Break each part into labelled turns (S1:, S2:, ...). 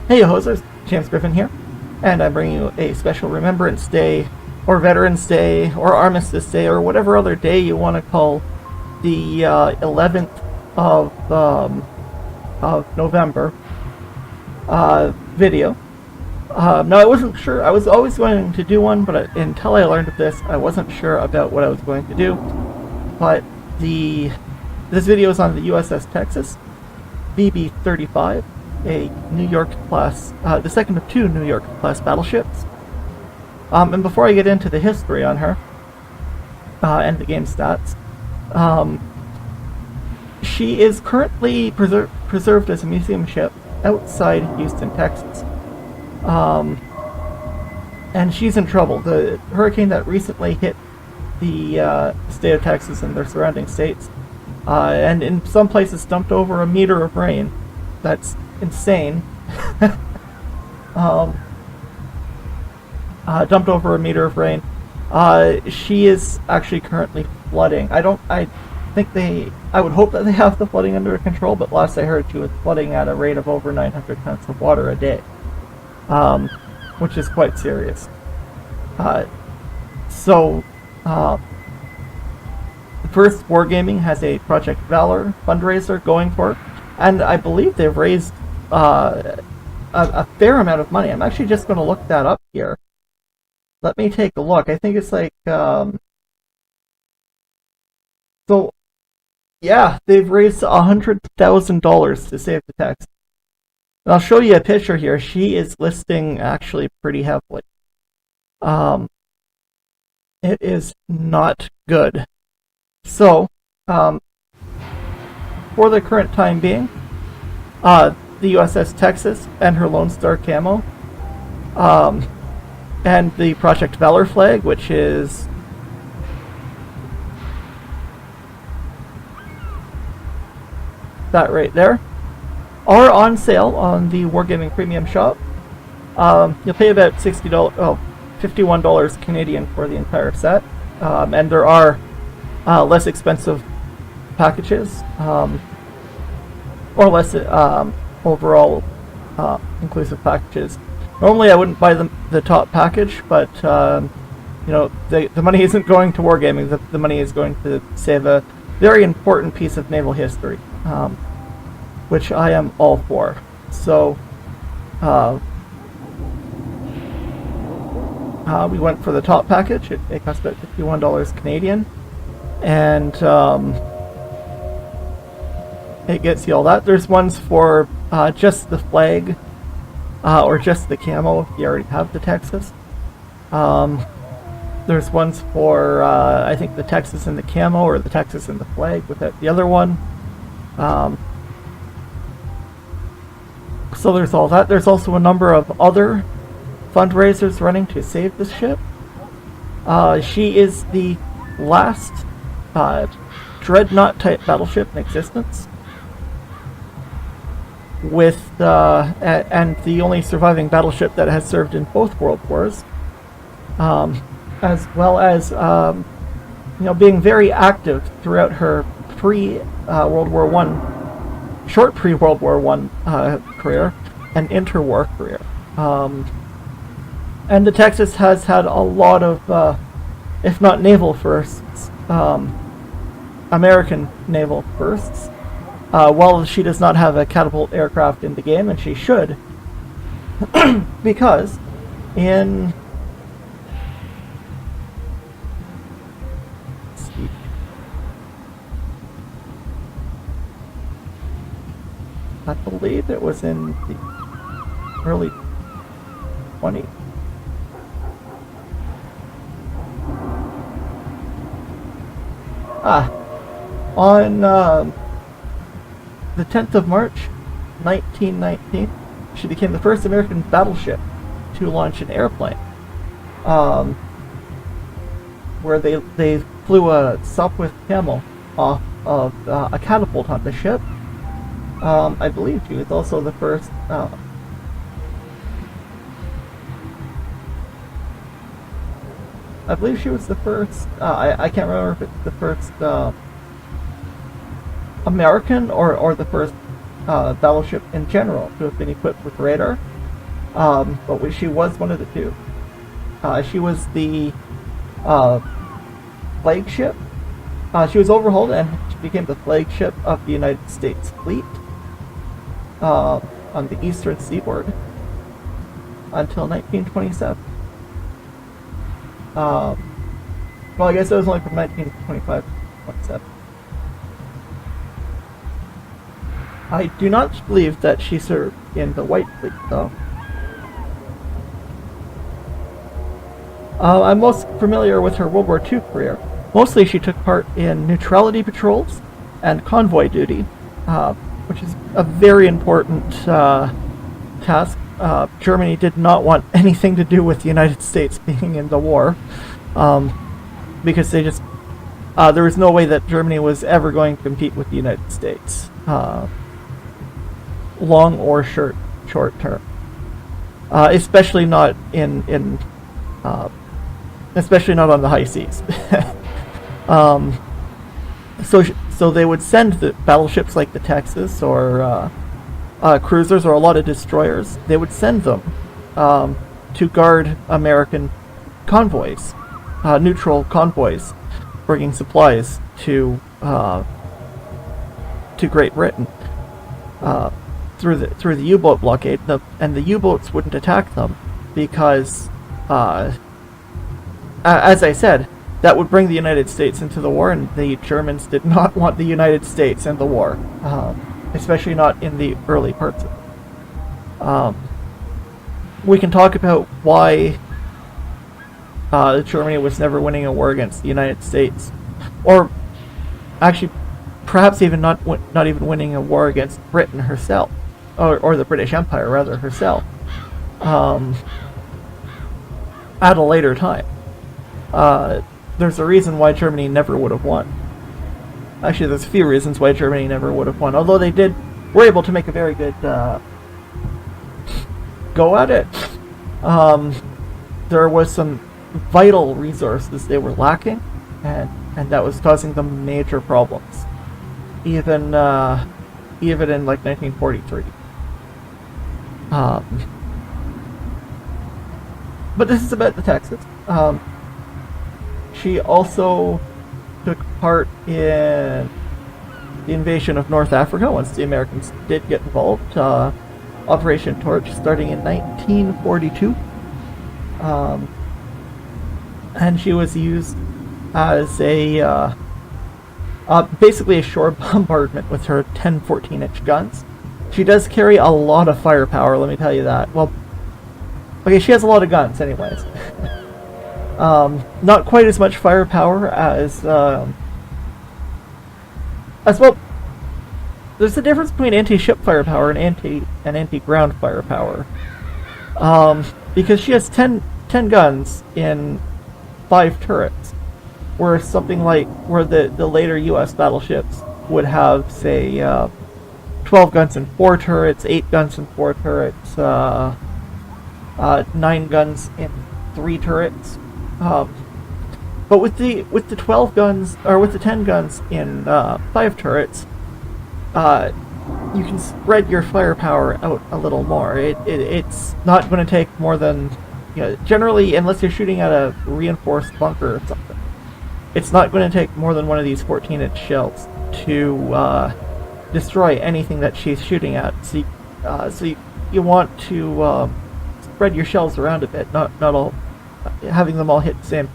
S1: Hey hosers, James Griffin here, and I'm bringing you a special Remembrance Day, or Veterans Day, or Armistice Day, or whatever other day you want to call the 11th of November video. Now I wasn't sure, I was always going to do one, but until I learned of this, I wasn't sure about what I was going to do. But this video is on the USS Texas, BB-35. A New York class, the second of two New York class battleships. And before I get into the history on her and the game stats, she is currently preserved as a museum ship outside Houston, Texas. And she's in trouble. The hurricane that recently hit the state of Texas and their surrounding states, and in some places dumped over a meter of rain. That's insane. Dumped over a meter of rain. She is actually currently flooding. I would hope that they have the flooding under control, but last I heard she was flooding at a rate of over 900 tons of water a day, which is quite serious. So first, Wargamming has a Project Valor fundraiser going for it, and I believe they've raised a fair amount of money. I'm actually just going to look that up here. Let me take a look. I think it's like, so, yeah, they've raised $100,000 to save the Texas. And I'll show you a picture here. She is listing actually pretty heavily. It is not good. So, for the current time being, the USS Texas and her Lone Star camo, and the Project Valor flag, which is that right there, are on sale on the Wargamming Premium Shop. You'll pay about $51 Canadian for the entire set, and there are less expensive packages, or less overall inclusive packages. Normally I wouldn't buy the top package, but you know, the money isn't going to Wargamming. The money is going to save a very important piece of naval history, which I am all for. So we went for the top package. It cost about $51 Canadian, and it gets you all that. There's ones for just the flag, or just the camo if you already have the Texas. There's ones for, I think, the Texas and the camo, or the Texas and the flag without the other one. So there's all that. There's also a number of other fundraisers running to save this ship. She is the last dreadnought type battleship in existence, with and the only surviving battleship that has served in both World Wars, as well as you know, being very active throughout her World War I, short pre-World War I career and interwar career. And the Texas has had a lot of, if not naval firsts, American naval firsts. While she does not have a catapult aircraft in the game, and she should, because in, let's see, I believe it was in the early 20s. On the 10th of March, 1919, she became the first American battleship to launch an airplane, where they flew a Sopwith Camel off of a catapult on the ship. I believe she was also the first I believe she was the first, I can't remember if it's the first American or the first battleship in general to have been equipped with radar. but she was one of the two. She was the flagship. She was overhauled and she became the flagship of the United States fleet on the eastern seaboard until 1927. Well, I guess it was only from 1925 to 27. I do not believe that she served in the White Fleet, though. I'm most familiar with her World War II career. Mostly she took part in neutrality patrols and convoy duty, which is a very important task. Germany did not want anything to do with the United States being in the war, because they just there was no way that Germany was ever going to compete with the United States, long or short term, especially not especially not on the high seas. So they would send the battleships like the Texas or cruisers or a lot of destroyers. They would send them to guard American convoys, neutral convoys, bringing supplies to Great Britain through the U-boat blockade. And the U-boats wouldn't attack them because, as I said, that would bring the United States into the war, and the Germans did not want the United States in the war, especially not in the early parts of it. We can talk about why Germany was never winning a war against the United States, or actually perhaps even not even winning a war against Britain herself, or the British Empire rather herself, at a later time. There's a reason why Germany never would have won. Actually, there's a few reasons why Germany never would have won, although they were able to make a very good go at it. There was some vital resources they were lacking, and that was causing them major problems, even in like 1943. But this is about the Texas. She also took part in the invasion of North Africa once the Americans did get involved. Operation Torch, starting in 1942. And she was used as basically a shore bombardment with her 10 14-inch guns. She does carry a lot of firepower, let me tell you that. Well, okay, she has a lot of guns anyways. Not quite as much firepower as well. There's a difference between anti-ship firepower and anti-ground firepower. Because she has 10 guns in 5 turrets, where something like where the later U.S. battleships would have, say, 12 guns in 4 turrets, 8 guns in 4 turrets, 9 guns in 3 turrets. But with the 12 guns, or with the 10 guns in 5 turrets, you can spread your firepower out a little more. It's not going to take more than, generally, unless you're shooting at a reinforced bunker or something, it's not going to take more than one of these 14-inch shells to destroy anything that she's shooting at. So you want to spread your shells around a bit, not all. Having them all hit the same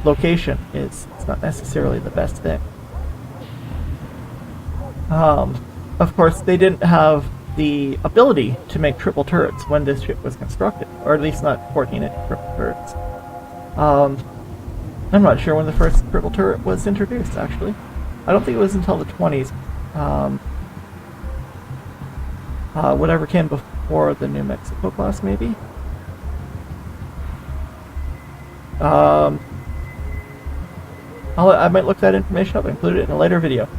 S1: location it's not necessarily the best thing. Of course, they didn't have the ability to make triple turrets when this ship was constructed, or at least not 14-inch triple turrets. I'm not sure when the first triple turret was introduced, actually. I don't think it was until the 20s. Whatever came before the New Mexico class, maybe? I might look that information up and include it in a later video.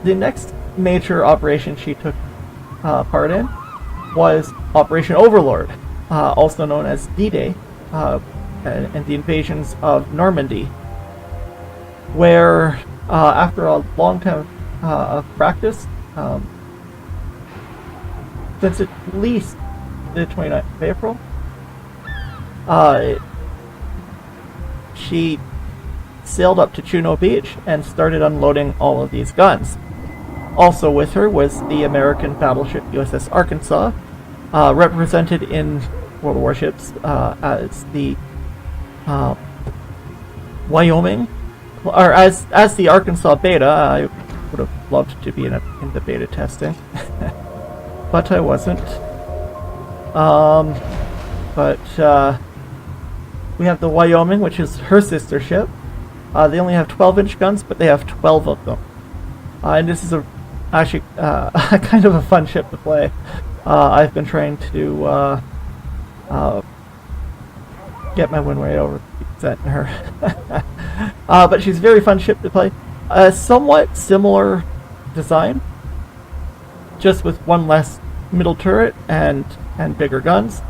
S1: The next major operation she took part in was Operation Overlord, also known as D-Day, and the invasions of Normandy, where after a long time of practice, since at least the 29th of April. She sailed up to Juno Beach and started unloading all of these guns. Also with her was the American battleship USS Arkansas, represented in World Warships as the Wyoming, or as the Arkansas Beta. I would have loved to be in the beta testing, but I wasn't. We have the Wyoming, which is her sister ship. They only have 12-inch guns, but they have 12 of them. And this is actually kind of a fun ship to play. I've been trying to get my win rate over % in her. But she's a very fun ship to play. A somewhat similar design, just with one less middle turret and bigger guns.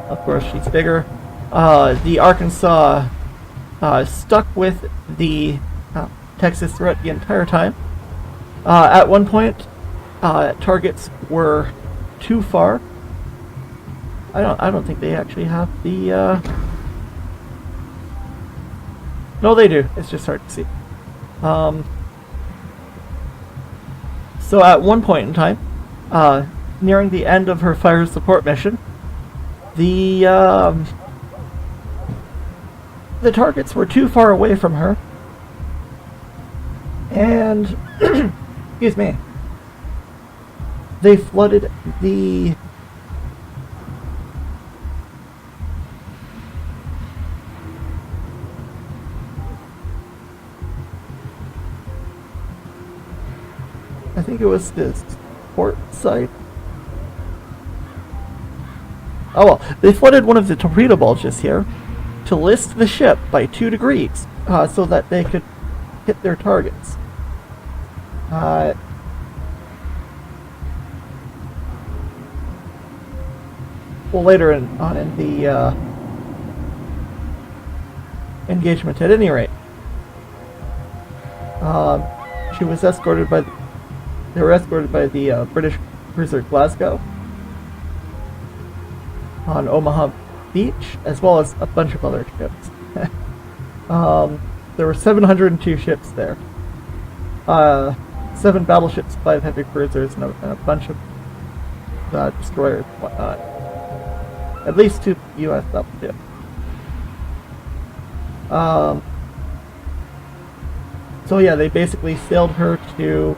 S1: Of course, she's bigger. The Arkansas stuck with the Texas throughout the entire time. At one point, targets were too far. I don't think they actually have the. No, they do. It's just hard to see. So at one point in time, nearing the end of her fire support mission, the targets were too far away from her, and excuse me, they flooded the I think it was this port site. Oh well, they flooded one of the torpedo bulges here to list the ship by 2 degrees, so that they could hit their targets. Well, later on in the engagement, at any rate, she was escorted by. They were escorted by the British cruiser Glasgow on Omaha Beach, as well as a bunch of other ships. There were 702 ships there. 7 battleships, 5 heavy cruisers, and a bunch of destroyers and whatnot. At least 2 U.S. battleships. So yeah, they basically sailed her to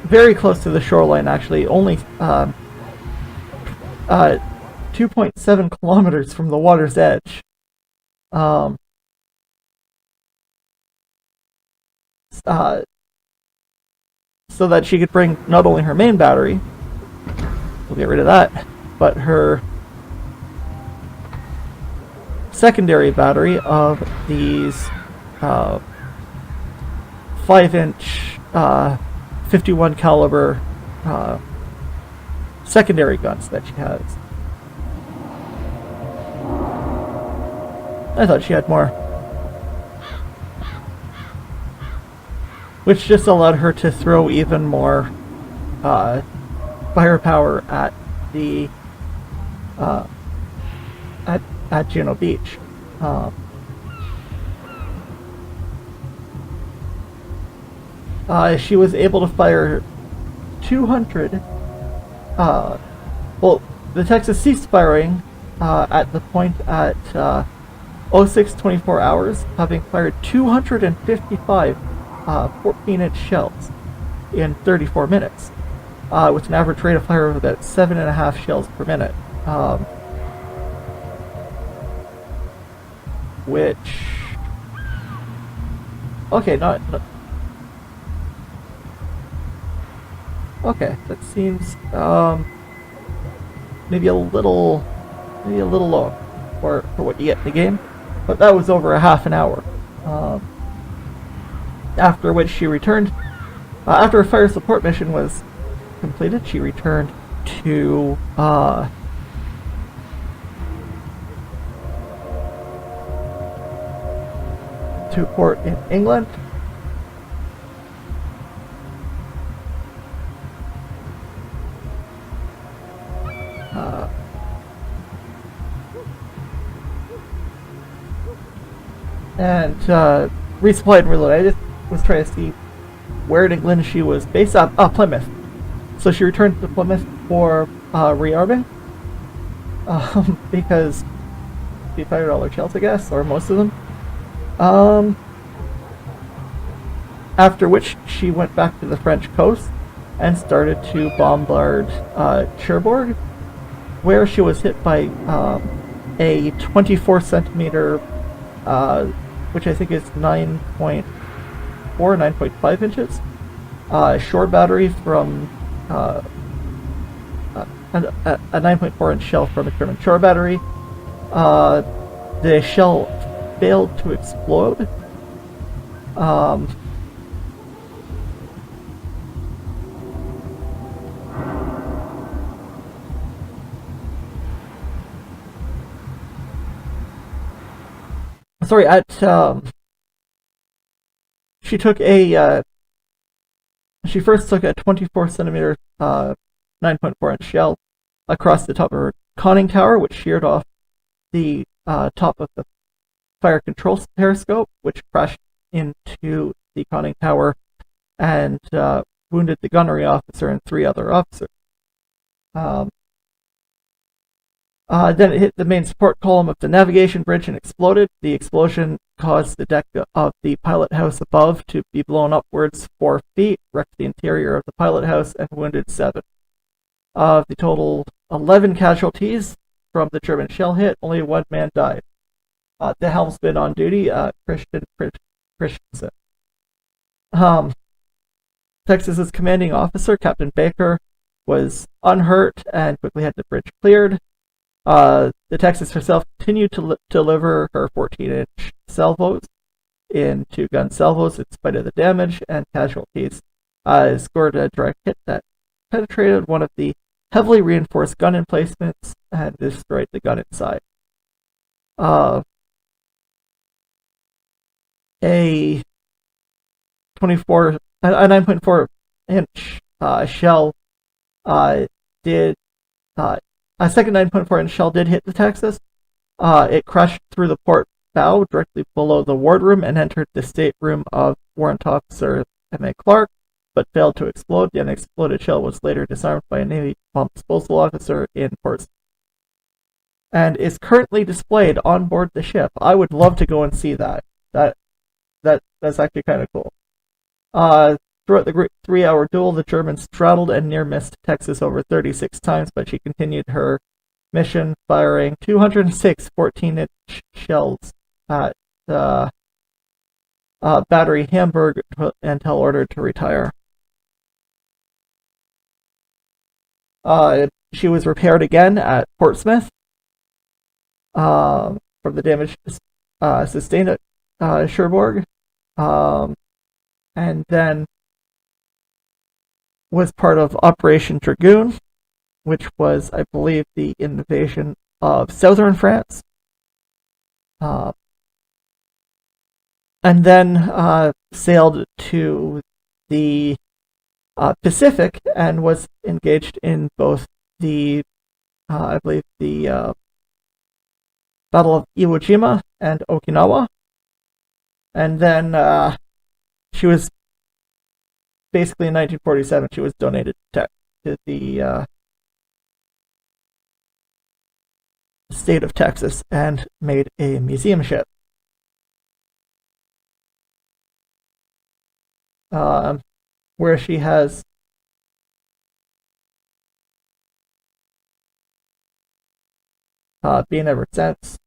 S1: very close to the shoreline, actually, only 2.7 kilometers from the water's edge. So that she could bring not only her main battery, we'll get rid of that, but her secondary battery of these 5-inch 51 caliber secondary guns that she has. I thought she had more, which just allowed her to throw even more firepower at the at Juno Beach. She was able to fire 200. Well, the Texas ceased firing at the point at 06:24 hours, having fired 255 14-inch shells in 34 minutes, with an average rate of fire of about 7.5 shells per minute. Which, okay, not okay. That seems maybe a little low for what you get in the game, but that was over a half an hour. After which she returned. After a fire support mission was completed, she returned to port in England. and resupplied and reloaded. I just was trying to see where in England she was based. Plymouth. So she returned to Plymouth for rearming, because she fired all her shells, I guess, or most of them. After which she went back to the French coast and started to bombard Cherbourg, where she was hit by a 24 centimeter, which I think is 9.4, 9.5 inches, shore battery from a 9.4 inch shell from a German shore battery. The shell failed to explode. Sorry, she first took a 24 centimeter, 9.4 inch shell across the top of her conning tower, which sheared off the top of the fire control periscope, which crashed into the conning tower and wounded the gunnery officer and 3 other officers. Then it hit the main support column of the navigation bridge and exploded. The explosion caused the deck of the pilot house above to be blown upwards 4 feet, wrecked the interior of the pilot house, and wounded 7. Of the total 11 casualties from the German shell hit, only 1 man died. The helmsman on duty, Christensen. Texas's commanding officer, Captain Baker, was unhurt and quickly had the bridge cleared. The Texas herself continued to deliver her 14-inch salvos in 2-gun salvos in spite of the damage and casualties. Scored a direct hit that penetrated one of the heavily reinforced gun emplacements and destroyed the gun inside. A 9.4 inch shell did a second 9.4 inch shell did hit the Texas. It crashed through the port bow directly below the wardroom and entered the stateroom of Warrant Officer M.A. Clark, but failed to explode. The unexploded shell was later disarmed by a Navy bomb disposal officer in Portsmouth and is currently displayed on board the ship. I would love to go and see that. That's actually kind of cool. Throughout the 3-hour duel, the Germans straddled and near-missed Texas over 36 times, but she continued her mission, firing 206 14-inch shells at the battery Hamburg until ordered to retire. She was repaired again at Portsmouth from the damage sustained at Cherbourg, and then was part of Operation Dragoon, which was, I believe, the invasion of southern France. And then sailed to the Pacific and was engaged in both the, I believe, the Battle of Iwo Jima and Okinawa. And then she was basically in 1947, she was donated to the state of Texas and made a museum ship. Where she has been ever since.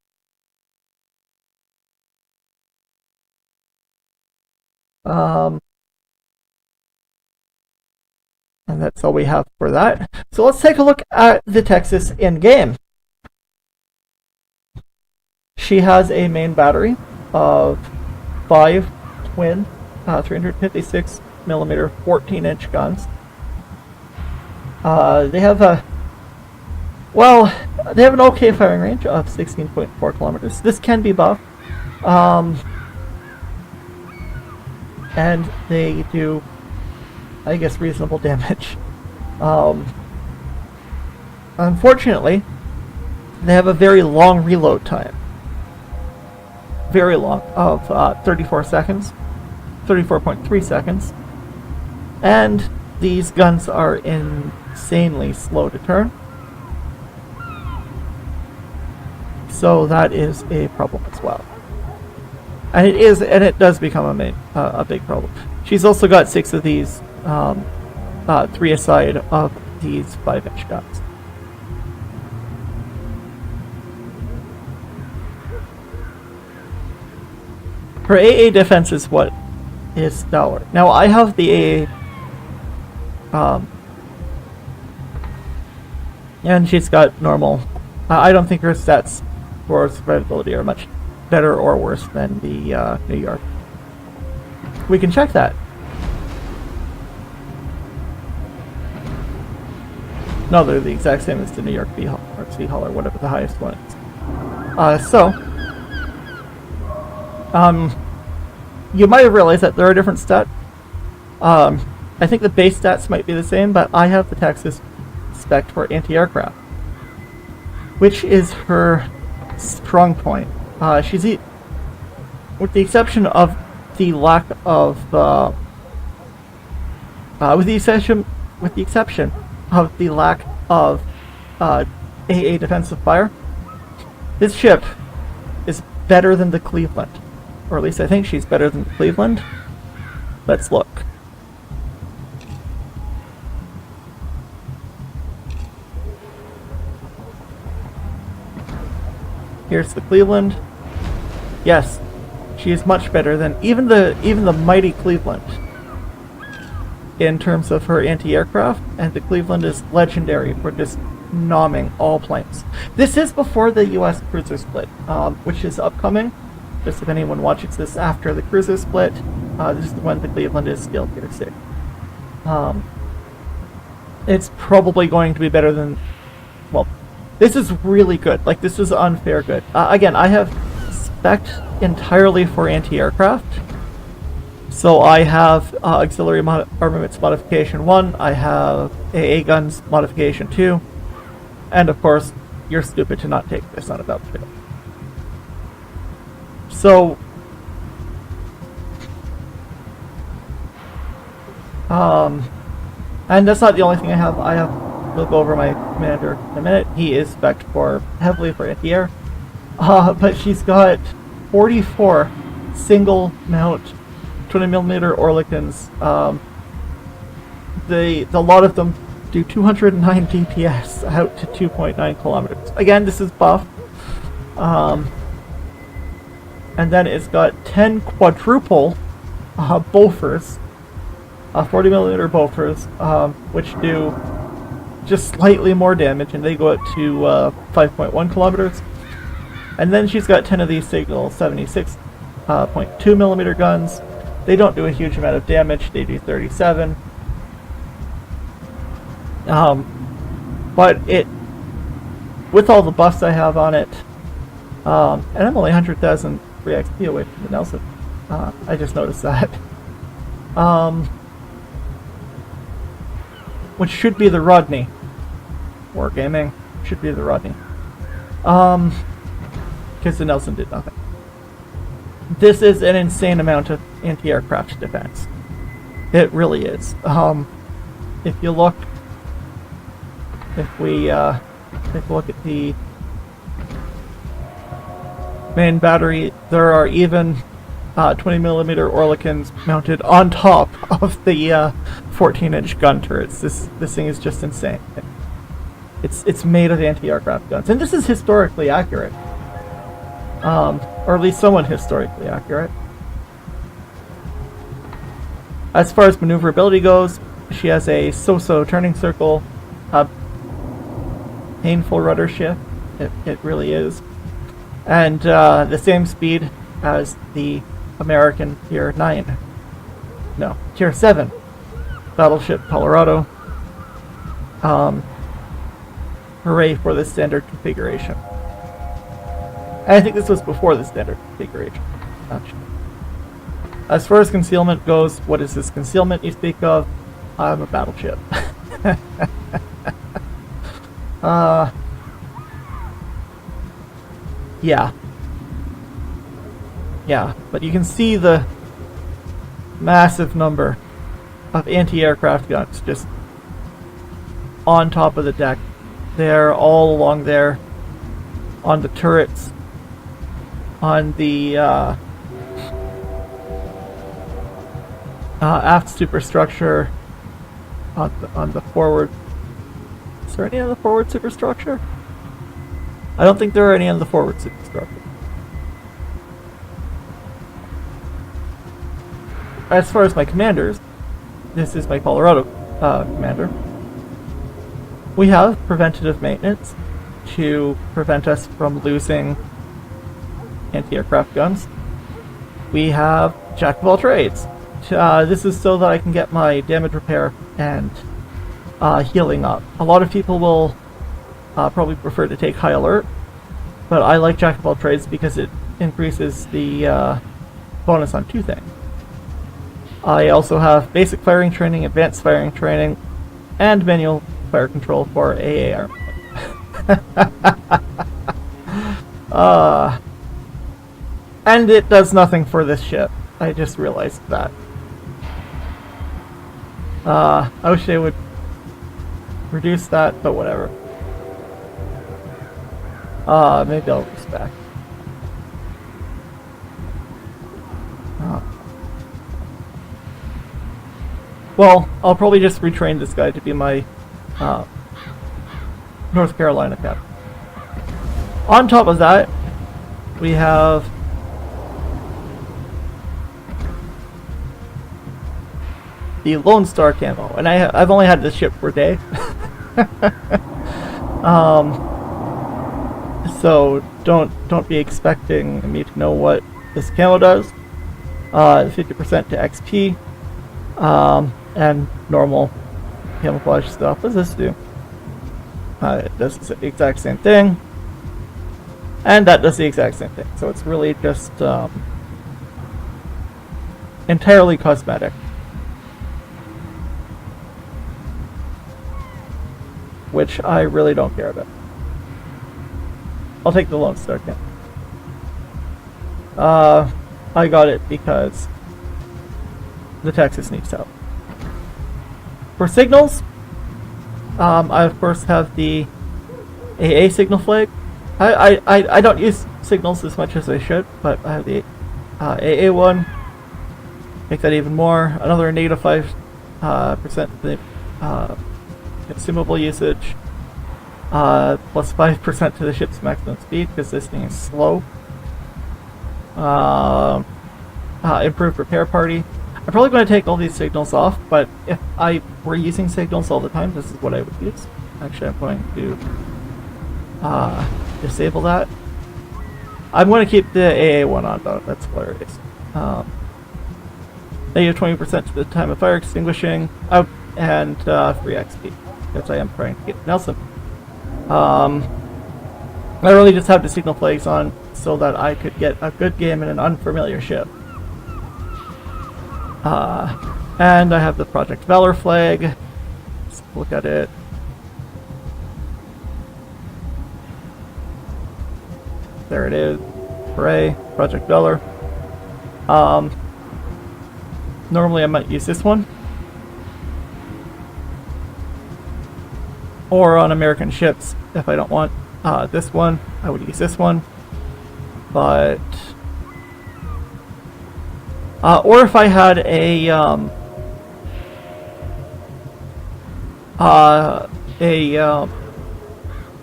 S1: And that's all we have for that. So let's take a look at the Texas in game. She has a main battery of 5 twin 356 millimeter 14-inch guns. They have an okay firing range of 16.4 kilometers. This can be buffed. And they do, I guess, reasonable damage. Unfortunately, they have a very long reload time. very long, of 34 seconds, 34.3 seconds. And these guns are insanely slow to turn. So that is a problem as well. And it does become a big problem. She's also got 6 of these, 3 aside of these 5-inch guns. Her AA defense is what is stellar. Now I have the AA, and she's got normal. I don't think her stats for survivability are much better or worse than the New York. We can check that. No, they're the exact same as the New York V Hull or C Hull or whatever the highest one is. You might have realized that there are different stats. I think the base stats might be the same, but I have the Texas spec for anti-aircraft, which is her strong point. With the exception of the lack of, with the exception of the lack of AA defensive fire, this ship is better than the Cleveland. Or at least I think she's better than the Cleveland. Let's look. Here's the Cleveland. Yes, she is much better than even the mighty Cleveland in terms of her anti-aircraft, and the Cleveland is legendary for just nomming all planes. This is before the U.S. cruiser split, which is upcoming. Just if anyone watches this after the cruiser split, this is when the Cleveland is still tier 6. It's probably going to be better than, well, this is really good. Like, this is unfair good. Again, I have spec'd entirely for anti-aircraft. So I have auxiliary armaments modification 1, I have AA guns modification 2, and of course, you're stupid to not take this on a battlefield. So, and that's not the only thing I have. We'll go over my commander in a minute. He is spec'd heavily for anti-air, but she's got 44 single mount 20mm Oerlikons. The lot of them do 209 DPS out to 2.9 kilometers. Again, this is buff. And then it's got 10 quadruple Bofors, 40mm Bofors, which do just slightly more damage, and they go up to 5.1 kilometers. And then she's got 10 of these Signal 76.2mm guns. They don't do a huge amount of damage, they do 37. But with all the buffs I have on it, and I'm only 100,000 free XP away from the Nelson. I just noticed that. Which should be the Rodney. Wargamming should be the Rodney. Because the Nelson did nothing. This is an insane amount of anti-aircraft defense. It really is. If you look, if we look at the main battery, there are even 20mm Oerlikons mounted on top of the 14-inch gun turrets. This thing is just insane. It's made of anti-aircraft guns, and this is historically accurate, or at least somewhat historically accurate. As far as maneuverability goes, she has a so-so turning circle, painful rudder shift. It really is. And the same speed as the American Tier 9. No, Tier 7 Battleship Colorado. Hooray for the standard configuration. And I think this was before the standard configuration, actually. As far as concealment goes, what is this concealment you speak of? I'm a battleship. Yeah. Yeah, but you can see the massive number of anti-aircraft guns just on top of the deck. They're all along there, on the turrets, on the aft superstructure, on the forward. Is there any on the forward superstructure? I don't think there are any on the forward superstructure. As far as my commanders, this is my Colorado commander. We have preventative maintenance to prevent us from losing anti-aircraft guns. We have Jack of all trades. This is so that I can get my damage repair and healing up. A lot of people will probably prefer to take high alert, but I like Jack of all trades because it increases the bonus on two things. I also have basic firing training, advanced firing training, and manual fire control for AA armament. And it does nothing for this ship. I just realized that. I wish they would reduce that, but whatever. Maybe I'll respec. Well, I'll probably just retrain this guy to be my North Carolina captain. On top of that, we have the Lone Star camo, and I've only had this ship for a day. So don't be expecting me to know what this camo does. 50% to XP, and normal camouflage stuff. What does this do? It does the exact same thing, and that does the exact same thing. So it's really just entirely cosmetic, which I really don't care about. I'll take the Lone Star camo. I got it because the Texas needs help. For signals, I of course have the AA signal flag. I don't use signals as much as I should, but I have the AA one. Make that even more. Another negative 5% the consumable usage. Plus 5% to the ship's maximum speed because this thing is slow. Improved repair party. I'm probably going to take all these signals off, but if I were using signals all the time, this is what I would use. Actually, I'm going to disable that. I'm going to keep the AA one on though. That's hilarious. Negative 20% to the time of fire extinguishing, and free XP because I am trying to get Nelson. I really just have the signal flags on so that I could get a good game in an unfamiliar ship. And I have the Project Valor flag. Let's look at it. There it is. Hooray, Project Valor. Normally I might use this one. Or on American ships, if I don't want this one, I would use this one. But or if I had a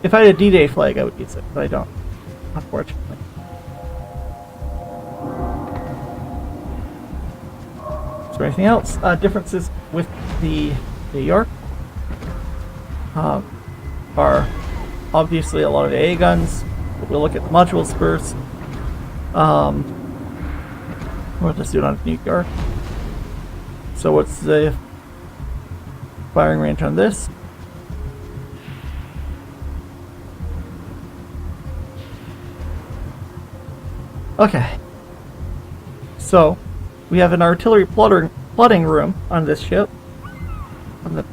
S1: if I had a D-Day flag, I would use it, but I don't, unfortunately. Is there anything else? Differences with the New York are obviously a lot of AA guns. We'll look at the modules first. We'll just do it on New York. So what's the firing range on this? Okay. So we have an artillery plotting room on this ship. On the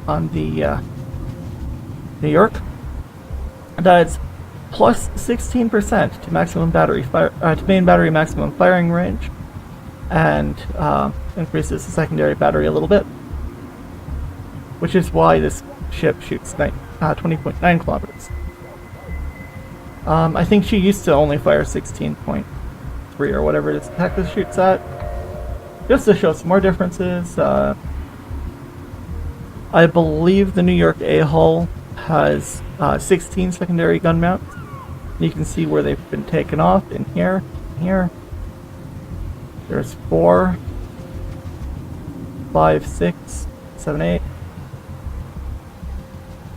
S1: New York. That is plus 16% to maximum battery fire, to main battery maximum firing range, and increases the secondary battery a little bit, which is why this ship shoots 20.9 kilometers. I think she used to only fire 16.3 or whatever it is Texas shoots at. Just to show some more differences, I believe the New York A hull has 16 secondary gun mounts. You can see where they've been taken off in here, here. There's 4, 5, 6, 7, 8,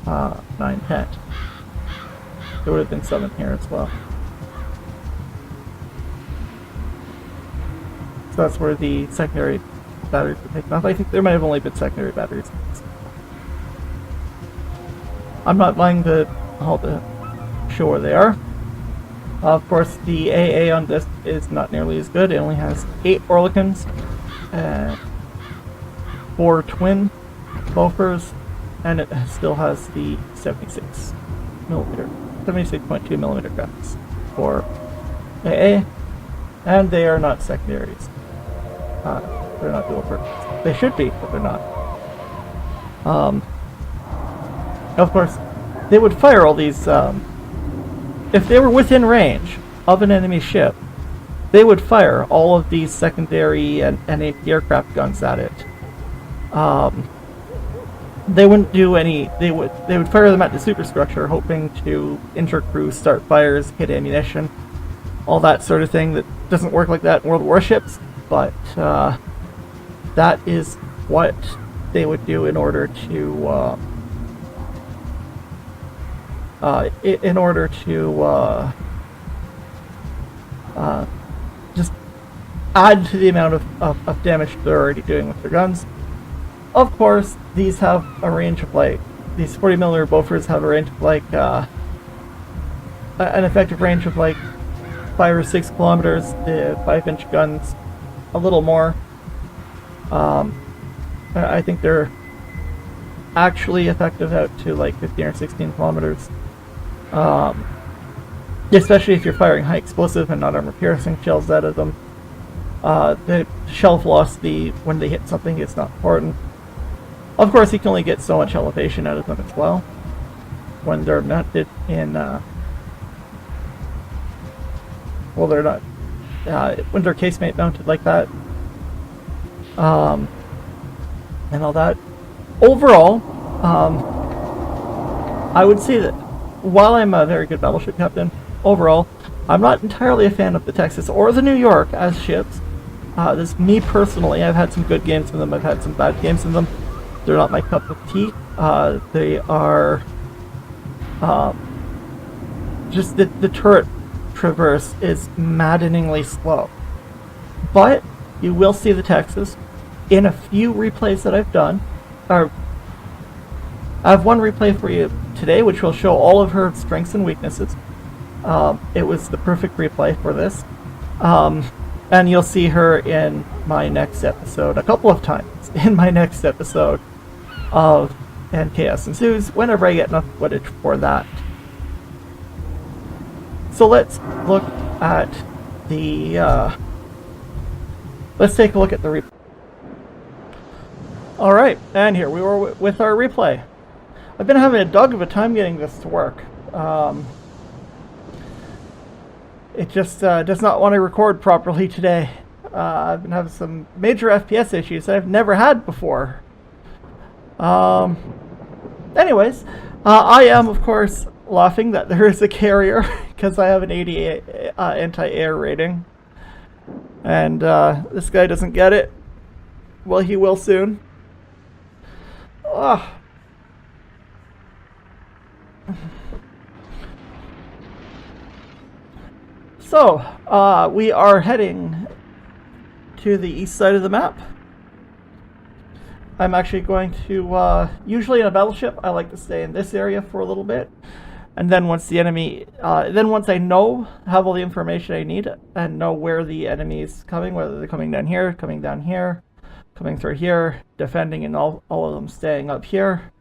S1: 9, 10. There would have been 7 here as well. So that's where the secondary batteries were taken off. I think there might have only been secondary batteries. I'm not buying the hull to show where they are. Of course, the AA on this is not nearly as good. It only has 8 Oerlikons, 4 twin Bofors, and it still has the 76.2 millimeter guns for AA, and they are not secondaries. They're not dual purpose. They should be, but they're not. Of course, they would fire all these. If they were within range of an enemy ship, they would fire all of these secondary and anti-aircraft guns at it. They wouldn't do any. They would fire them at the superstructure, hoping to intercrew, start fires, hit ammunition, all that sort of thing. That doesn't work like that in World Warships, but that is what they would do in order to. Just add to the amount of damage they're already doing with their guns. Of course, these have a range of these 40mm Bofors have a range of an effective range of 5 or 6 kilometers. The 5-inch guns, a little more. I think they're actually effective out to 15 or 16 kilometers. Especially if you're firing high explosive and not armor-piercing shells out of them. The shell velocity when they hit something is not important. Of course, you can only get so much elevation out of them as well when they're mounted in. Well, they're not. When they're casemate mounted like that, and all that. Overall, I would say that while I'm a very good battleship captain, overall, I'm not entirely a fan of the Texas or the New York as ships. This me personally, I've had some good games in them, I've had some bad games in them. They're not my cup of tea. They are just the turret traverse is maddeningly slow. But you will see the Texas in a few replays that I've done. I have one replay for you today, which will show all of her strengths and weaknesses. It was the perfect replay for this. And you'll see her in my next episode a couple of times in my next episode of And Chaos Ensues, whenever I get enough footage for that. So let's look at the let's take a look at the replay. Alright, and here we were with our replay. I've been having a dog of a time getting this to work. It just does not want to record properly today. I've been having some major FPS issues that I've never had before. Anyways, I am, of course, laughing that there is a carrier because I have an 88 anti-air rating. And this guy doesn't get it. Well, he will soon. So, we are heading to the east side of the map. I'm actually going to, usually in a battleship, I like to stay in this area for a little bit. And then once the enemy, once I have all the information I need, and know where the enemy is coming, whether they're coming down here, coming through here, defending, and all of them staying up here,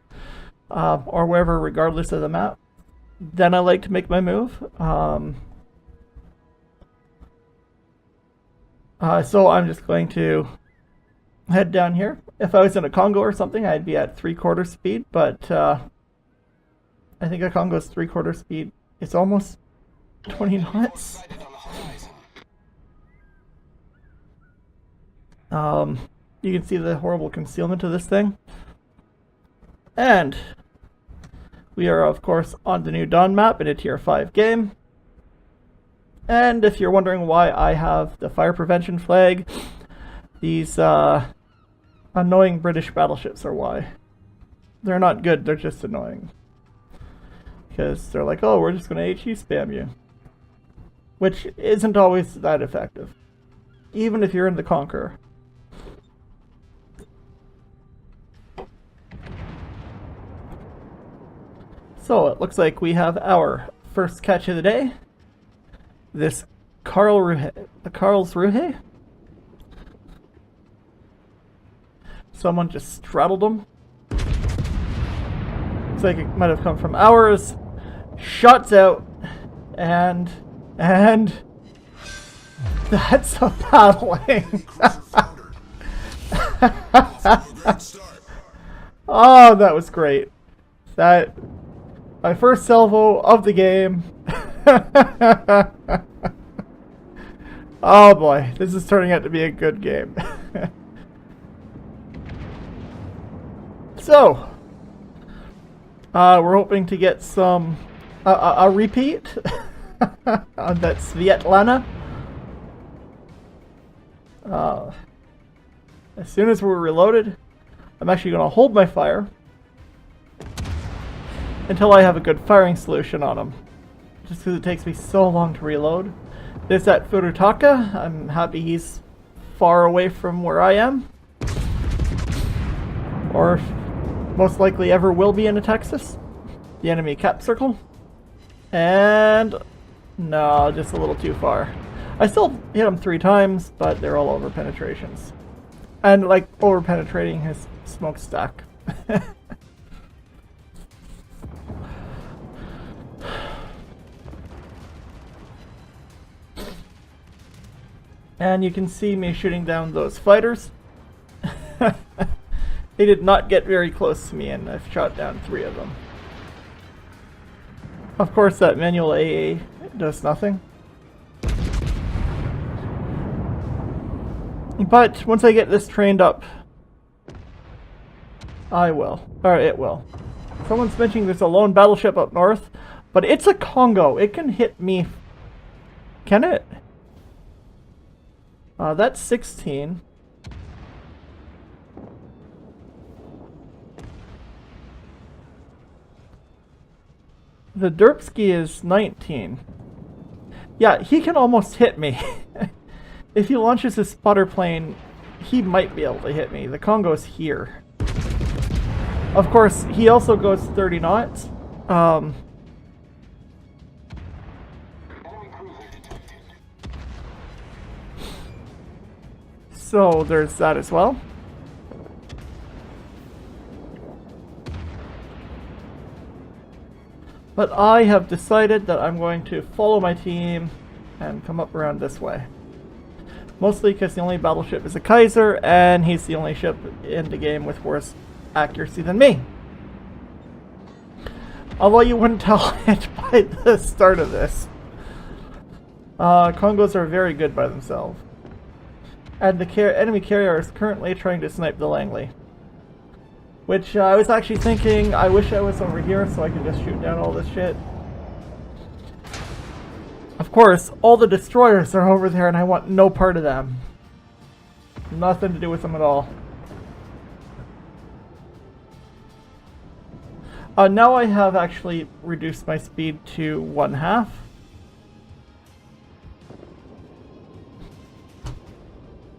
S1: or wherever, regardless of the map, then I like to make my move. So I'm just going to head down here. If I was in a Congo or something, I'd be at 3/4 speed, but I think a Congo's 3/4 speed. It's almost 20 knots. You can see the horrible concealment of this thing. And we are, of course, on the New Dawn map in a Tier 5 game. And if you're wondering why I have the fire prevention flag, these annoying British battleships are why. They're not good, they're just annoying. Because they're like, oh, we're just going to HE spam you. Which isn't always that effective. Even if you're in the Conqueror. So it looks like we have our first catch of the day. This Karlsruhe. Someone just straddled them. Looks like it might have come from ours. Shots out. And that's a battling. Oh, that was great. That my first salvo of the game. Oh boy, this is turning out to be a good game. So, we're hoping to get some a repeat on that Svetlana. As soon as we're reloaded, I'm actually going to hold my fire until I have a good firing solution on him. Just because it takes me so long to reload. There's that Furutaka. I'm happy he's far away from where I am. Or most likely ever will be in a Texas. The enemy cap circle. And no, just a little too far. I still hit him 3 times, but they're all over penetrations. And like over penetrating his smokestack. And you can see me shooting down those fighters. They did not get very close to me, and I've shot down 3 of them. Of course, that manual AA does nothing. But once I get this trained up, I will. Or it will. Someone's mentioning there's a lone battleship up north, but it's a Congo. It can hit me. Can it? That's 16. The Derpsky is 19. Yeah, he can almost hit me. If he launches his spotter plane, he might be able to hit me. The Congo's here. Of course, he also goes 30 knots. So there's that as well. But I have decided that I'm going to follow my team and come up around this way. Mostly because the only battleship is a Kaiser, and he's the only ship in the game with worse accuracy than me. Although you wouldn't tell it by the start of this. Congos are very good by themselves. And the enemy carrier is currently trying to snipe the Langley. Which I was actually thinking, I wish I was over here so I could just shoot down all this shit. Of course, all the destroyers are over there and I want no part of them. Nothing to do with them at all. Now I have actually reduced my speed to 1/2.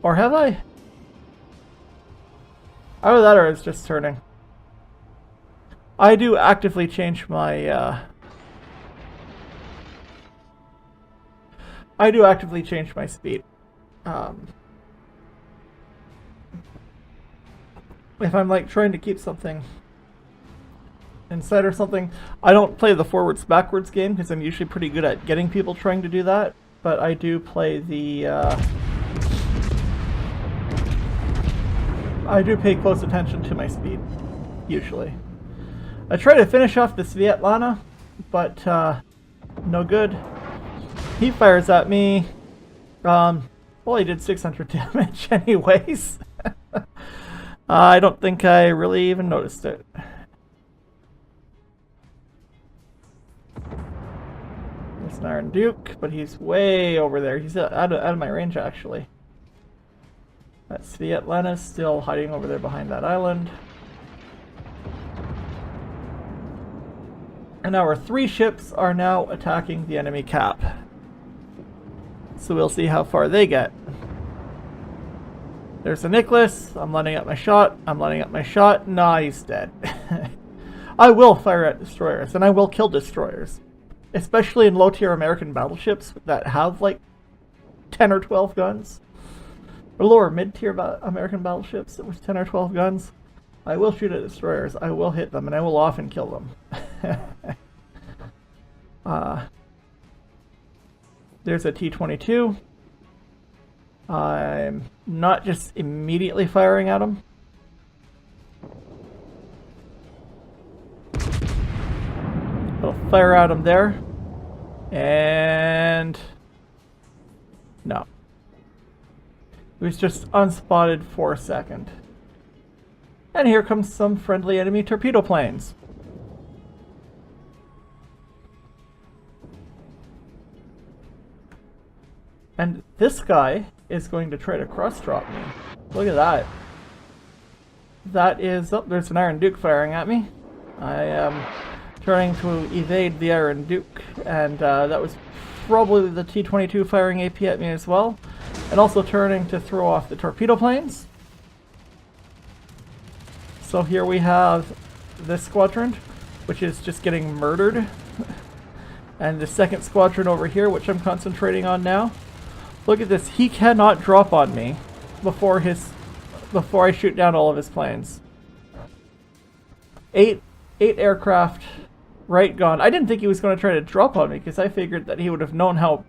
S1: Or have I? Either that or it's just turning. I do actively change my speed. If I'm like trying to keep something instead or something. I don't play the forwards backwards game because I'm usually pretty good at getting people trying to do that, but I do play the I do pay close attention to my speed usually. I try to finish off this Svetlana, but no good. He fires at me. Well, he did 600 damage anyways. I don't think I really even noticed it. There's an Iron Duke, but he's way over there. He's out of my range, actually. That Svetlana's still hiding over there behind that island. And our 3 ships are now attacking the enemy cap. So we'll see how far they get. There's a Nicholas. I'm letting up my shot. I'm letting up my shot. Nah, he's dead. I will fire at destroyers, and I will kill destroyers. Especially in low-tier American battleships that have like 10 or 12 guns. Or lower mid-tier American battleships with 10 or 12 guns. I will shoot at destroyers. I will hit them, and I will often kill them. There's a T-22. I'm not just immediately firing at him. I'll fire at him there. And no. He was just unspotted for a second. And here comes some friendly enemy torpedo planes. And this guy is going to try to cross-drop me. Look at that. That is... Oh, there's an Iron Duke firing at me. I am trying to evade the Iron Duke. And that was probably the T-22 firing AP at me as well. And also turning to throw off the torpedo planes. So here we have this squadron, which is just getting murdered. And the second squadron over here, which I'm concentrating on now. Look at this. He cannot drop on me before I shoot down all of his planes. Eight aircraft right gone. I didn't think he was going to try to drop on me because I figured that he would have known how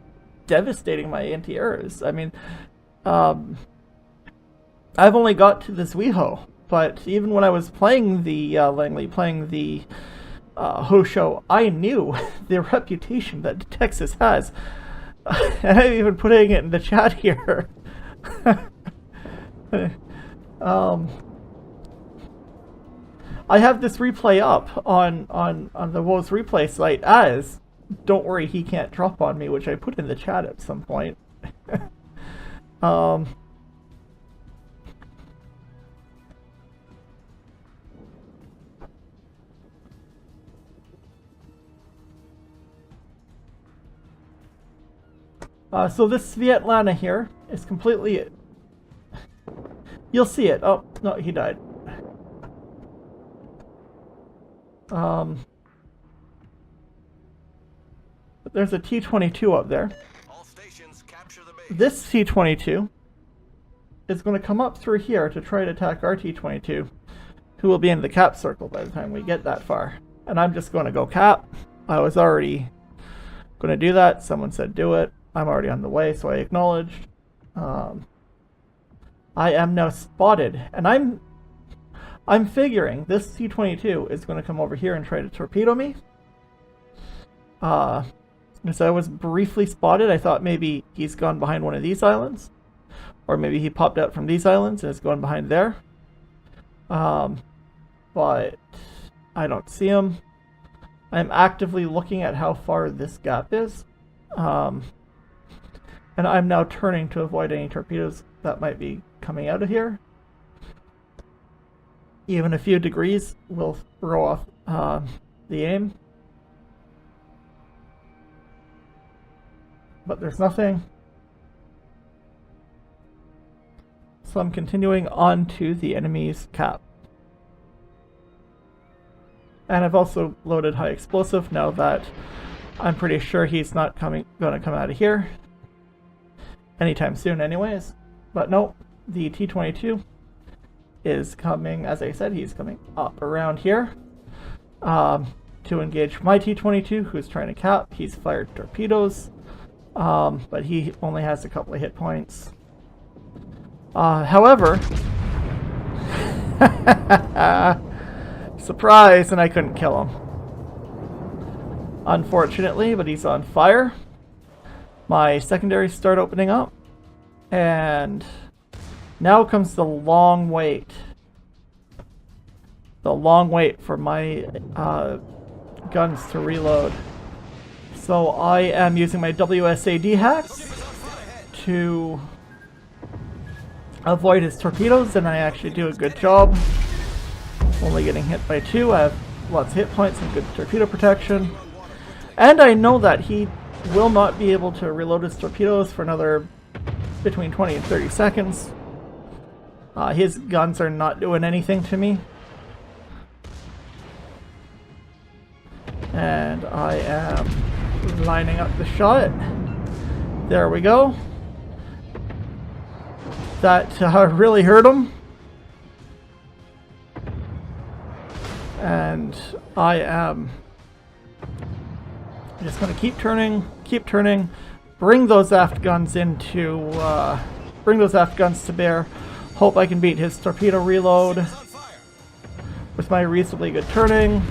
S1: devastating my anti-air is. I mean, I've only got to the Zwiho, but even when I was playing the Langley, playing the Hosho, I knew the reputation that Texas has. And I'm even putting it in the chat here. I have this replay up on the WoT Replay site as "Don't worry, he can't drop on me," which I put in the chat at some point. So this Svetlana here is completely... You'll see it. Oh, no, he died. But there's a T-22 up there. All stations capture the base. This T-22 is going to come up through here to try to attack our T-22, who will be in the cap circle by the time we get that far. And I'm just going to go cap. I was already going to do that. Someone said do it. I'm already on the way, so I acknowledged. I am now spotted, and I'm figuring this T-22 is going to come over here and try to torpedo me. As I was briefly spotted, I thought maybe he's gone behind one of these islands, or maybe he popped out from these islands and is going behind there. But I don't see him. I'm actively looking at how far this gap is. And I'm now turning to avoid any torpedoes that might be coming out of here. Even a few degrees will throw off the aim. But there's nothing. So I'm continuing on to the enemy's cap. And I've also loaded high explosive now that I'm pretty sure he's not going to come out of here anytime soon anyways. But no, the T-22 is coming, as I said, he's coming up around here. to engage my T-22, who's trying to cap. He's fired torpedoes, but he only has a couple of hit points. However, surprise, and I couldn't kill him. Unfortunately, but he's on fire. My secondaries start opening up, and now comes the long wait. The long wait for my guns to reload. So I am using my WSAD hacks to avoid his torpedoes, and I actually do a good job. Only getting hit by 2. I have lots of hit points and good torpedo protection. And I know that he will not be able to reload his torpedoes for another between 20 and 30 seconds. His guns are not doing anything to me. And I am lining up the shot. There we go. That really hurt him. And I am just going to keep turning, bring those aft guns to bear. Hope I can beat his torpedo reload with my reasonably good turning.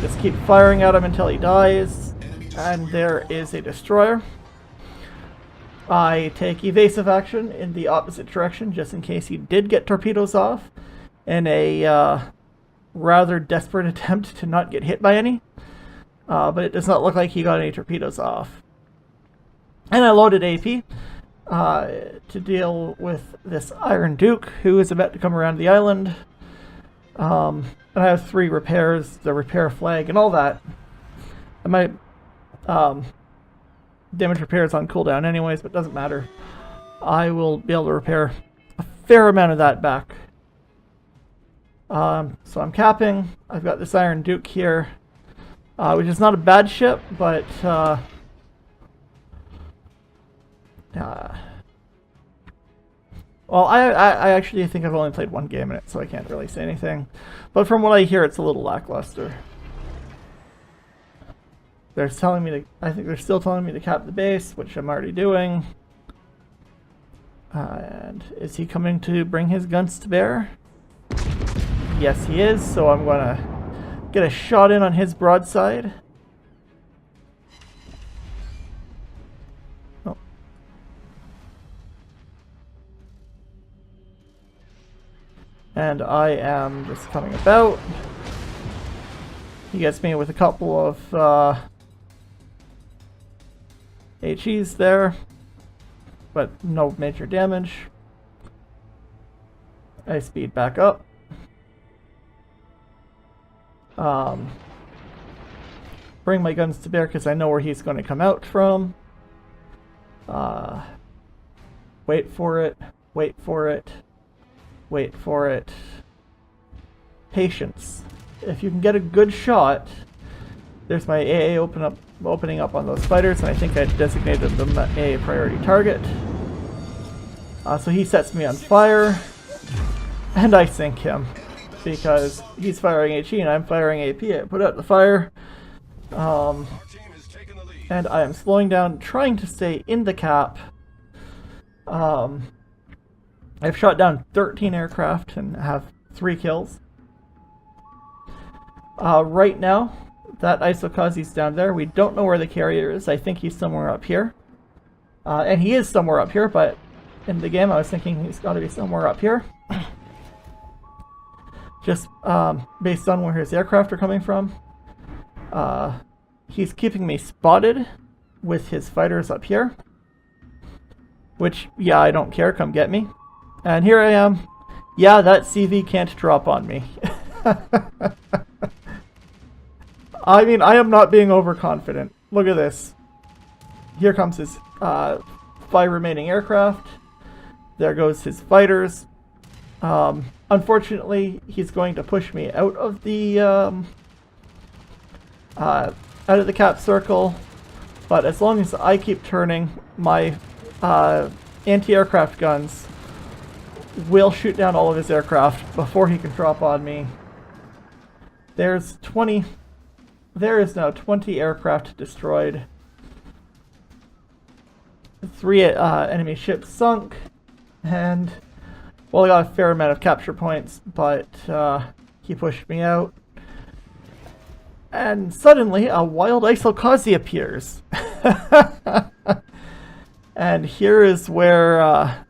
S1: Just keep firing at him until he dies. And there is a destroyer. I take evasive action in the opposite direction just in case he did get torpedoes off in a rather desperate attempt to not get hit by any. But it does not look like he got any torpedoes off. And I loaded AP to deal with this Iron Duke who is about to come around the island. And I have 3 repairs, the repair flag and all that. And my damage repair is on cooldown anyways, but it doesn't matter. I will be able to repair a fair amount of that back. So I'm capping. I've got this Iron Duke here, which is not a bad ship, but well, I actually think I've only played 1 game in it, so I can't really say anything. But from what I hear, it's a little lackluster. They're telling me to, I think they're still telling me to cap the base, which I'm already doing. And is he coming to bring his guns to bear? Yes, he is, so I'm going to get a shot in on his broadside. Oh. And I am just coming about. He gets me with a couple of HEs there, but no major damage. I speed back up. Bring my guns to bear because I know where he's going to come out from. Wait for it, wait for it, wait for it. Patience. If you can get a good shot, there's my AA opening up on those fighters, and I think I designated them a priority target. So he sets me on fire, and I sink him because he's firing HE and I'm firing AP. I put out the fire, and I am slowing down, trying to stay in the cap. I've shot down 13 aircraft and have 3 kills. Right now, that Isokazi's down there. We don't know where the carrier is. I think he's somewhere up here. And he is somewhere up here, but in the game I was thinking he's got to be somewhere up here. Just based on where his aircraft are coming from. He's keeping me spotted with his fighters up here. Which, yeah, I don't care. Come get me. And here I am. Yeah, that CV can't drop on me. I mean, I am not being overconfident. Look at this. Here comes his 5 remaining aircraft. There goes his fighters. Unfortunately, he's going to push me out of the cap circle. But as long as I keep turning, my anti-aircraft guns will shoot down all of his aircraft before he can drop on me. There's 20. There is now 20 aircraft destroyed. 3 enemy ships sunk, and well, I got a fair amount of capture points, but he pushed me out. And suddenly, a wild isokazi appears. And here is where...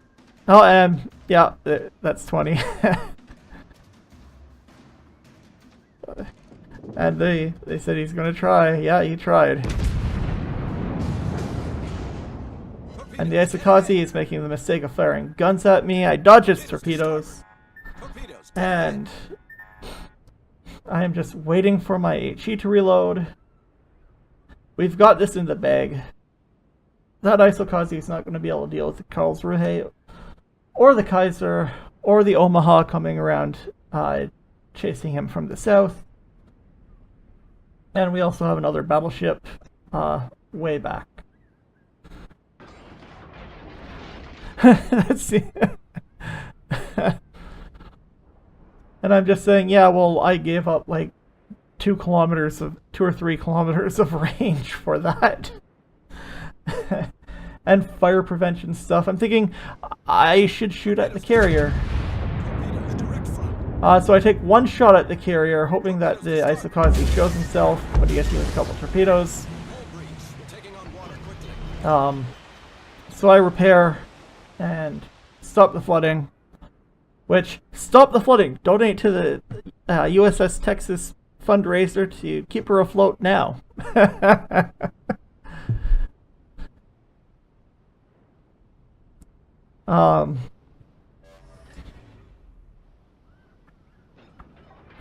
S1: yeah, that's 20. And they said he's going to try. Yeah, he tried. And the isokazi is making the mistake of firing guns at me. I dodge its torpedoes. And I am just waiting for my HE to reload. We've got this in the bag. That isokazi is not going to be able to deal with the Karlsruhe, or the Kaiser, or the Omaha coming around, chasing him from the south. And we also have another battleship way back. Let's see. And I'm just saying, yeah, well, I gave up like 2 or 3 kilometers of range for that. And fire prevention stuff. I'm thinking I should shoot at the carrier. So I take 1 shot at the carrier, hoping that the isokazi shows himself when he gets me with a couple torpedoes. So I repair and stop the flooding. Which, stop the flooding! Donate to the USS Texas fundraiser to keep her afloat now.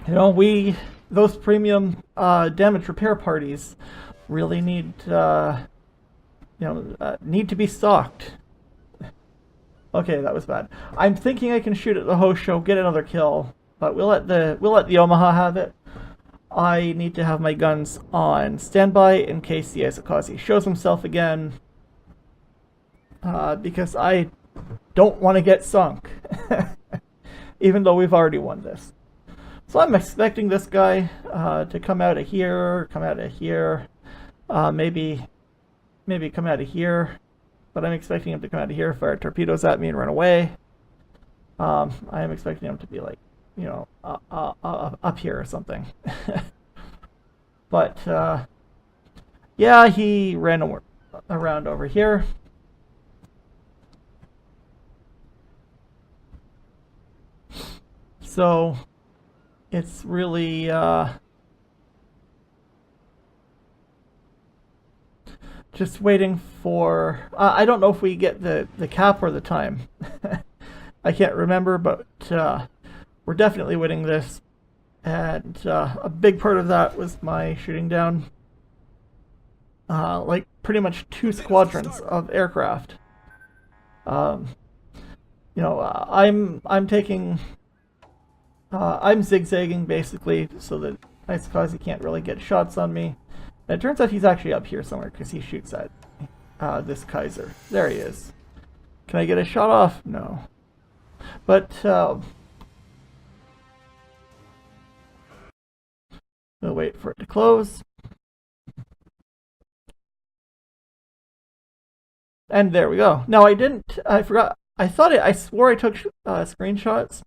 S1: You know, those premium damage repair parties really need, need to be stocked. Okay, that was bad. I'm thinking I can shoot at the host show, get another kill, but we'll let the Omaha have it. I need to have my guns on standby in case the isokazi shows himself again, because I don't want to get sunk, even though we've already won this. So I'm expecting this guy to come out of here, maybe come out of here. But I'm expecting him to come out of here, fire torpedoes at me, and run away. I am expecting him to be like, up here or something. But, yeah, he ran around over here. So, it's really, just waiting for... I don't know if we get the cap or the time. I can't remember, but we're definitely winning this. And a big part of that was my shooting down like pretty much 2 squadrons of aircraft. I'm taking... I'm zigzagging basically so that isokazi can't really get shots on me. And it turns out he's actually up here somewhere because he shoots at this Kaiser. There he is. Can I get a shot off? No. But we'll wait for it to close. And there we go. Now I forgot. I swore I took screenshots,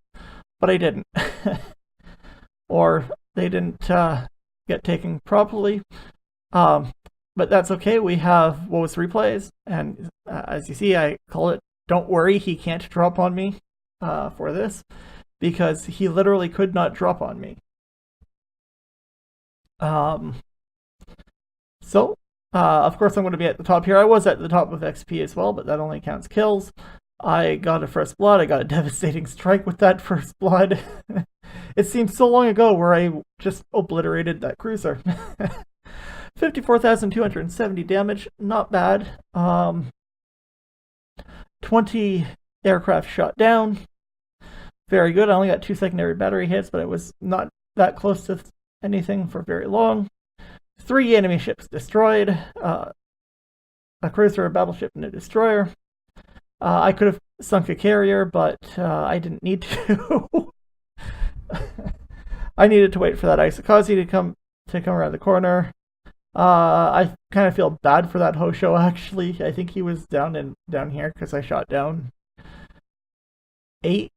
S1: but I didn't. Or they didn't get taken properly. But that's okay. We have WoT Replays, and as you see, I call it "Don't worry, he can't drop on me" for this, because he literally could not drop on me. So, of course, I'm going to be at the top here. I was at the top with XP as well, but that only counts kills. I got a first blood. I got a devastating strike with that first blood. It seems so long ago where I just obliterated that cruiser. 54,270 damage, not bad. 20 aircraft shot down. Very good. I only got 2 secondary battery hits, but it was not that close to anything for very long. 3 enemy ships destroyed. A cruiser, a battleship, and a destroyer. I could have sunk a carrier, but I didn't need to. I needed to wait for that Isakazi to come around the corner. I kind of feel bad for that Hosho, actually. I think he was down here because I shot down 13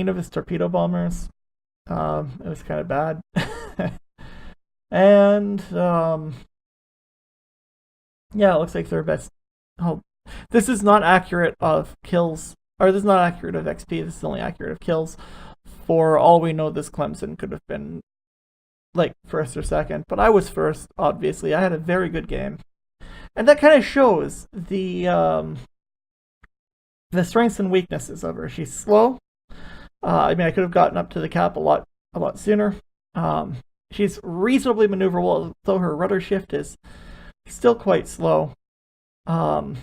S1: of his torpedo bombers. It was kind of bad. And yeah, it looks like their best. Oh, this is not accurate of kills, or this is not accurate of XP. This is only accurate of kills. For all we know, this Clemson could have been like first or second, but I was first. Obviously, I had a very good game, and that kind of shows the strengths and weaknesses of her. She's slow. I mean, I could have gotten up to the cap a lot sooner. She's reasonably maneuverable, though her rudder shift is still quite slow. Her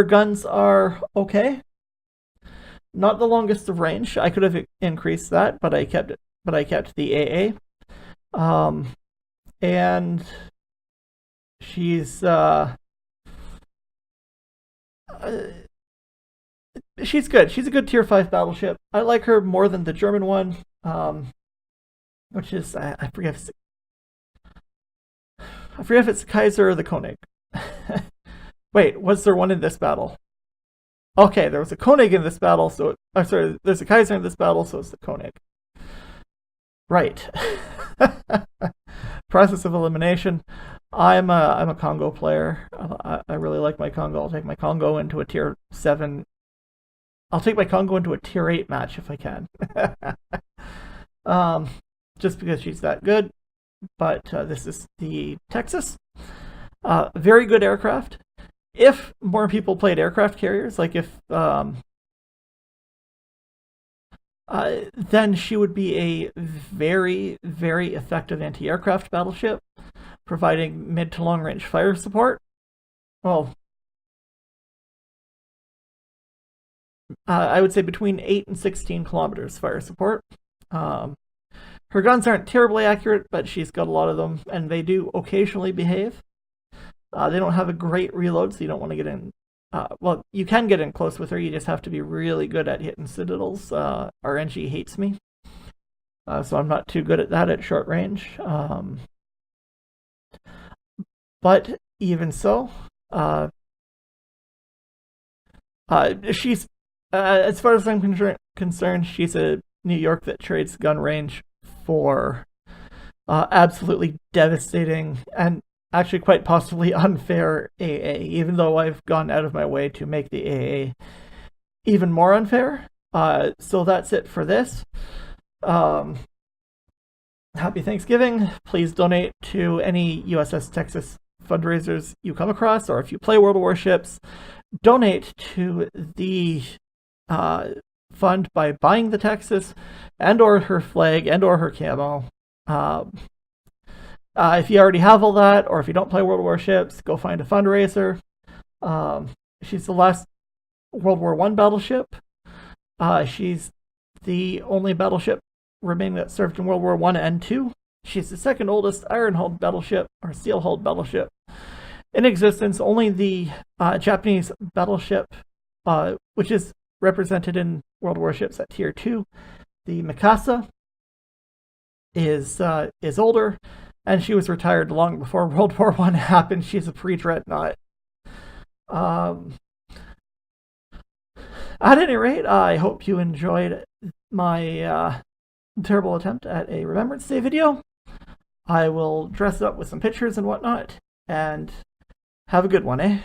S1: guns are okay. Not the longest of range. I could have increased that, but I kept the AA. And she's good. She's a good tier 5 battleship. I like her more than the German one, which is I forget if it's the Kaiser or the Koenig. Wait, was there one in this battle? Okay, there was a Koenig in this battle, so there's a Kaiser in this battle, so it's the Koenig. Right. Process of elimination. I'm a Congo player. I really like my Congo. I'll take my Congo into a tier 7. I'll take my Congo into a tier 8 match if I can. Just because she's that good. But this is the Texas. Very good aircraft. If more people played aircraft carriers, like if then she would be a very, very effective anti-aircraft battleship, providing mid to long range fire support. Well, I would say between 8 and 16 kilometers fire support. Her guns aren't terribly accurate, but she's got a lot of them, and they do occasionally behave. They don't have a great reload, so you don't want to get in. Well, you can get in close with her. You just have to be really good at hitting citadels. RNG hates me, so I'm not too good at that at short range. But even so, she's as far as I'm concerned, she's a New York that trades gun range for absolutely devastating and actually quite possibly unfair AA, even though I've gone out of my way to make the AA even more unfair. So that's it for this. Happy Thanksgiving. Please donate to any USS Texas fundraisers you come across, or if you play World of Warships, donate to the fund by buying the Texas and or her flag and or her camo. If you already have all that, or if you don't play World Warships, go find a fundraiser. She's the last World War I battleship. She's the only battleship remaining that served in World War I and II. She's the second oldest iron-hulled battleship, or steel-hulled battleship, in existence. Only the Japanese battleship, which is represented in World Warships at Tier 2, the Mikasa, is older, and she was retired long before World War I happened. She's a pre-dreadnought. At any rate, I hope you enjoyed my terrible attempt at a Remembrance Day video. I will dress it up with some pictures and whatnot, and have a good one, eh?